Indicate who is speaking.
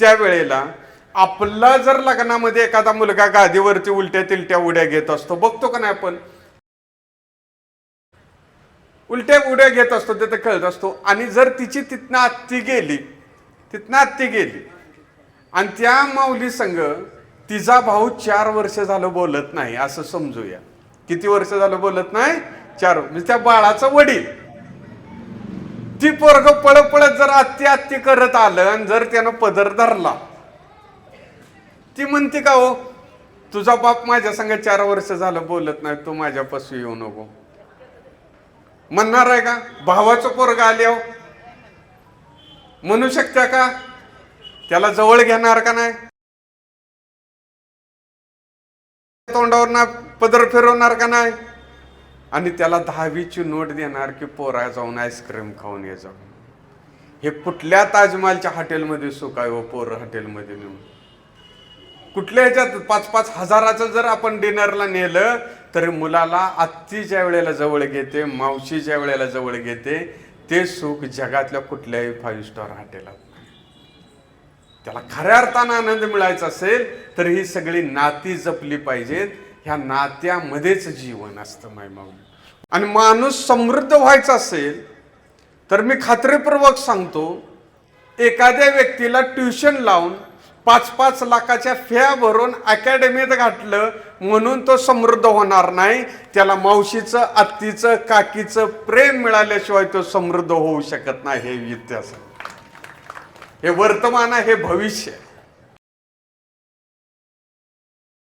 Speaker 1: त्यावेळेला आपला जर लग्नामध्ये एखादा मुलगा गादीवरती उलट्या तिलट्या उड्या घेत असतो, बघतो का नाही आपण? उलट्या उड्या घेत असतो, ते कळत असतो. आणि जर तिची तिथनं आत्ती गेली आणि त्या माऊली संग तिचा भाऊ 4 वर्ष झालं बोलत नाही, असं समजूया. किती वर्ष झालं बोलत नाही? 4. म्हणजे त्या बाळाचं वडील, ती पोरग पळत पळत जर आत्ती आत्ती करत आलं आणि जर त्यानं पदर धरला, ती म्हणते का हो, तुझा बाप माझ्या संग 4 वर्ष झालं बोलत नाही, तू माझ्यापासून येऊ नको. म्हणणार आहे का? भावाचं पोरग आल्यावर म्हणू शकता का? त्याला जवळ घेणार का नाही? तोंडावर ना पदर फिरवणार का नाही? आणि त्याला 10वीची नोट देणार की पोरा जाऊन आईस्क्रीम खाऊन ये जाऊन. हे कुठल्या ताजमहलच्या हॉटेलमध्ये सुख आहे हो? पोरं हॉटेलमध्ये नेऊन कुठल्या ह्याच्यात 5-5 हजाराचं जर आपण डिनरला नेलं तरी मुलाला आत्ती ज्या वेळेला जवळ घेते, मावशी ज्या वेळेला जवळ घेते, ते सुख जगातल्या कुठल्याही 5 स्टार हॉटेलात नाही. त्याला खऱ्या अर्थानं आनंद मिळायचा असेल तर ही सगळी नाती जपली पाहिजेत. ह्या नात्यामध्येच जीवन असतं माय माऊली. आणि माणूस समृद्ध व्हायचा असेल तर मी खात्रीपूर्वक सांगतो, एखाद्या व्यक्तीला ट्युशन लावून 5-5 लाखाच्या फ्या भरून अकॅडमीत घातलं म्हणून तो समृद्ध होणार नाही. त्याला मावशीचं, आत्तीचं, काकीचं प्रेम मिळाल्याशिवाय तो समृद्ध होऊ शकत नाही. हे इतिहास, हे वर्तमान आहे, हे भविष्य.